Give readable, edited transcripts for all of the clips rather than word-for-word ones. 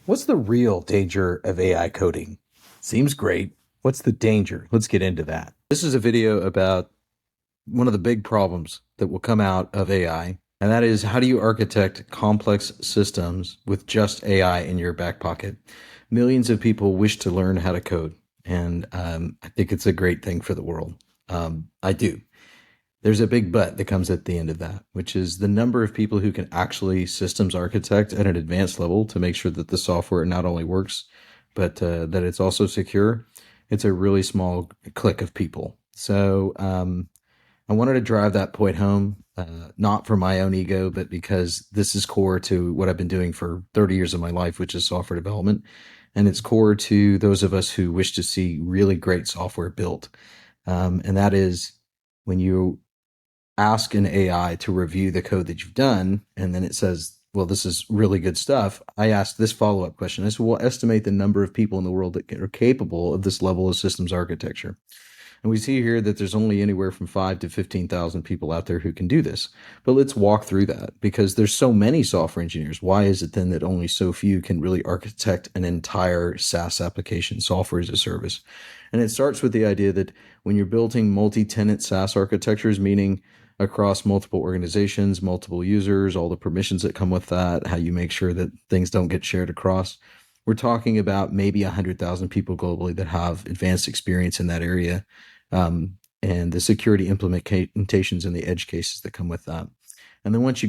What's the real danger of AI coding? Seems great. What's the danger? Let's get into that. This is a video about one of the big problems that will come out of AI, and that is how do you architect complex systems with just AI in your back pocket? Millions of people wish to learn how to code, and I think it's a great thing for the world. I do. There's a big but that comes at the end of that, which is the number of people who can actually systems architect at an advanced level to make sure that the software not only works, but that it's also secure. It's a really small clique of people. So I wanted to drive that point home, not for my own ego, but because this is core to what I've been doing for 30 years of my life, which is software development. And it's core to those of us who wish to see really great software built. And that is when you ask an AI to review the code that you've done, and then it says, well, this is really good stuff. I asked this follow-up question. I said, well, estimate the number of people in the world that are capable of this level of systems architecture. And we see here that there's only anywhere from 5 to 15,000 people out there who can do this. But let's walk through that because there's so many software engineers. Why is it then that only so few can really architect an entire SaaS application, software as a service? And it starts with the idea that when you're building multi-tenant SaaS architectures, meaning across multiple organizations, multiple users, all the permissions that come with that, how you make sure that things don't get shared across. We're talking about maybe 100,000 people globally that have advanced experience in that area, and the security implementations and the edge cases that come with that. And then once you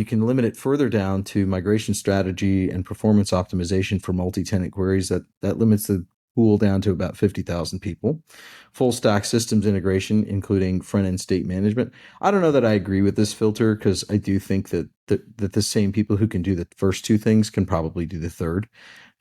can limit it further down to migration strategy and performance optimization for multi-tenant queries. That limits the pool down to about 50,000 people. Full stack systems integration, including front end state management. I don't know that I agree with this filter because I do think that the same people who can do the first two things can probably do the third.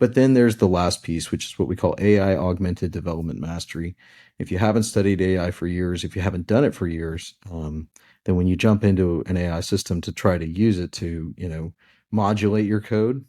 But then there's the last piece, which is what we call AI-augmented development mastery. If you haven't studied AI for years, if you haven't done it for years, then when you jump into an AI system to try to use it to, modulate your code,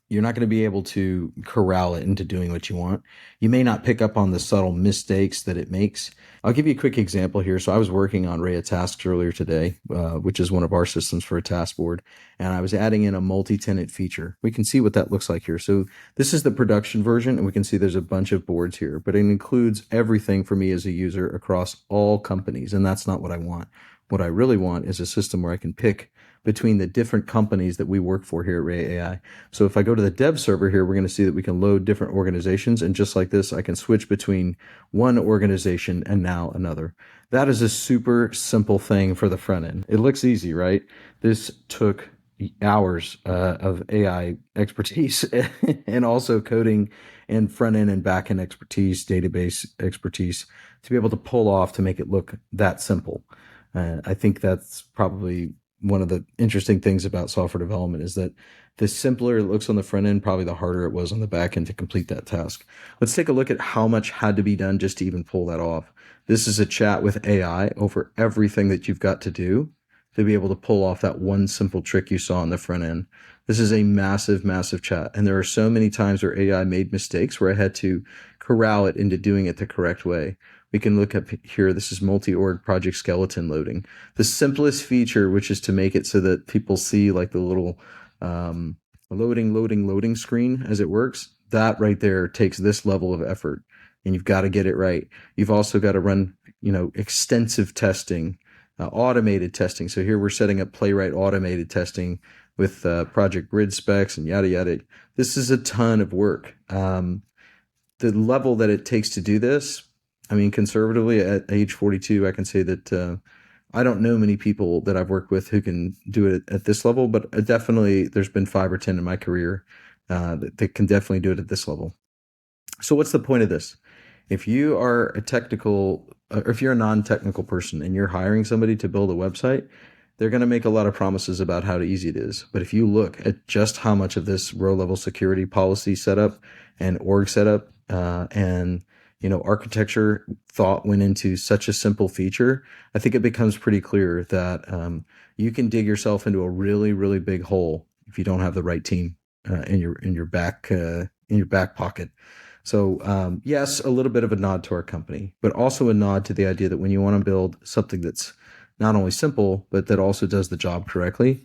you're not going to be able to corral it into doing what you want. You may not pick up on the subtle mistakes that it makes. I'll give you a quick example here. So I was working on Rhea tasks earlier today, which is one of our systems for a task board, and I was adding in a multi-tenant feature. We can see what that looks like here. So this is the production version, and we can see there's a bunch of boards here, but it includes everything for me as a user across all companies, and that's not what I want. What I really want is a system where I can pick between the different companies that we work for here at Rhea AI. So if I go to the dev server here, we're going to see that we can load different organizations. And just like this, I can switch between one organization and now another. That is a super simple thing for the front end. It looks easy, right? This took hours of AI expertise and also coding and front end and back end expertise, database expertise to be able to pull off to make it look that simple. I think that's probably one of the interesting things about software development is that the simpler it looks on the front end, probably the harder it was on the back end to complete that task. Let's take a look at how much had to be done just to even pull that off. This is a chat with AI over everything that you've got to do to be able to pull off that one simple trick you saw on the front end. This is a massive, massive chat. And there are so many times where AI made mistakes where I had to corral it into doing it the correct way. We can look up here. This is multi-org project skeleton loading. The simplest feature, which is to make it so that people see like the little loading screen as it works. That right there takes this level of effort, and you've got to get it right. You've also got to run, extensive testing, automated testing. So here we're setting up Playwright automated testing with project grid specs and yada yada. This is a ton of work. The level that it takes to do this, I mean, conservatively at age 42, I can say that I don't know many people that I've worked with who can do it at this level, but definitely there's been 5 or 10 in my career that can definitely do it at this level. So what's the point of this? If you are a technical, or if you're a non-technical person and you're hiring somebody to build a website, they're going to make a lot of promises about how easy it is. But if you look at just how much of this row-level security policy setup and org setup and architecture thought went into such a simple feature, I think it becomes pretty clear that you can dig yourself into a really, really big hole if you don't have the right team in your back pocket. So yes, a little bit of a nod to our company, but also a nod to the idea that when you want to build something that's not only simple, but that also does the job correctly,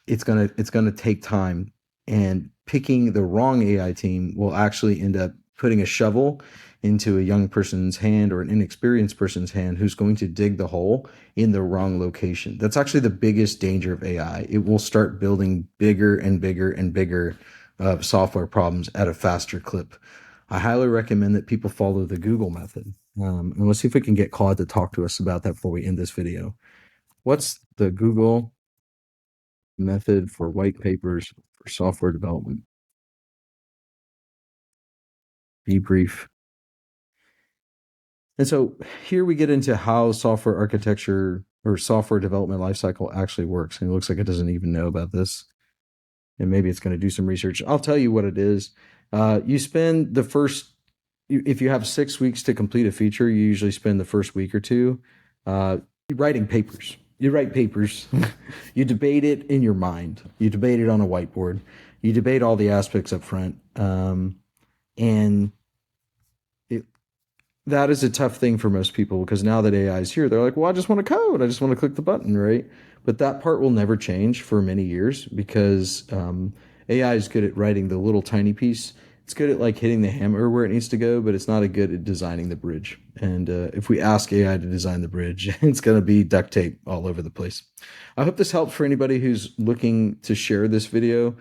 it's gonna take time And picking the wrong AI team will actually end up putting a shovel into a young person's hand or an inexperienced person's hand who's going to dig the hole in the wrong location. That's actually the biggest danger of AI. It will start building bigger and bigger and bigger software problems at a faster clip. I highly recommend that people follow the Google method. And let's see if we can get Claude to talk to us about that before we end this video. What's the Google method for white papers for software development? Be brief. And so here we get into how software architecture or software development lifecycle actually works. And it looks like it doesn't even know about this. And maybe it's going to do some research. I'll tell you what it is. You spend the first, if you have 6 weeks to complete a feature, you usually spend the first week or two writing papers. You write papers. You debate it in your mind. You debate it on a whiteboard. You debate all the aspects up front. And it, that is a tough thing for most people because now that AI is here, they're like, well, I just want to code. I just want to click the button, right? But that part will never change for many years because AI is good at writing the little tiny piece. It's good at like hitting the hammer where it needs to go, but it's not a good at designing the bridge. And if we ask AI to design the bridge, it's going to be duct tape all over the place. I hope this helps for anybody who's looking to share this video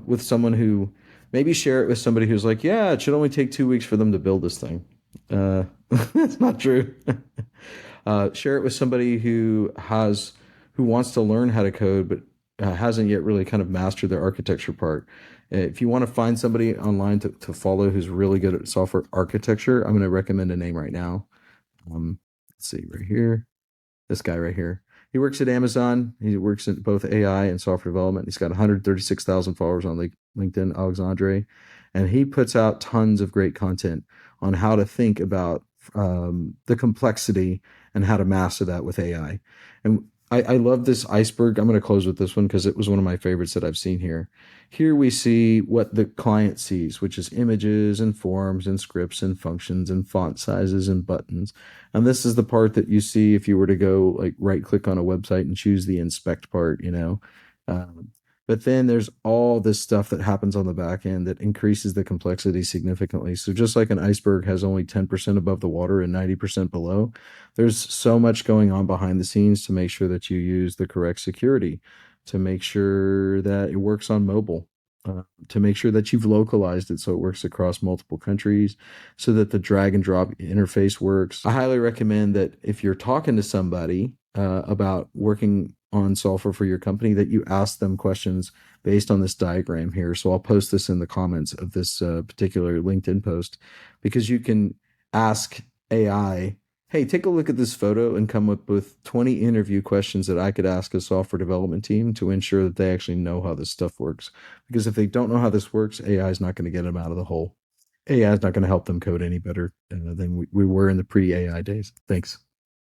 with someone who maybe share it with somebody who's like, yeah, it should only take 2 weeks for them to build this thing. That's not true. Share it with somebody who wants to learn how to code but hasn't yet really kind of mastered their architecture part. If you want to find somebody online to follow who's really good at software architecture, I'm going to recommend a name right now. Let's see right here. This guy right here. He works at Amazon. He works in both AI and software development. He's got 136,000 followers on LinkedIn, Alexandre, and he puts out tons of great content on how to think about the complexity and how to master that with AI. And I love this iceberg. I'm going to close with this one because it was one of my favorites that I've seen here. Here we see what the client sees, which is images and forms and scripts and functions and font sizes and buttons. And this is the part that you see if you were to go like right click on a website and choose the inspect part, you know. But then there's all this stuff that happens on the back end that increases the complexity significantly. So just like an iceberg has only 10% above the water and 90% below, there's so much going on behind the scenes to make sure that you use the correct security, to make sure that it works on mobile, to make sure that you've localized it so it works across multiple countries, so that the drag and drop interface works. I highly recommend that if you're talking to somebody about working on software for your company, that you ask them questions based on this diagram here. So I'll post this in the comments of this particular LinkedIn post, because you can ask AI, hey, take a look at this photo and come up with 20 interview questions that I could ask a software development team to ensure that they actually know how this stuff works. Because if they don't know how this works, AI is not going to get them out of the hole. AI is not going to help them code any better than we were in the pre-AI days. Thanks.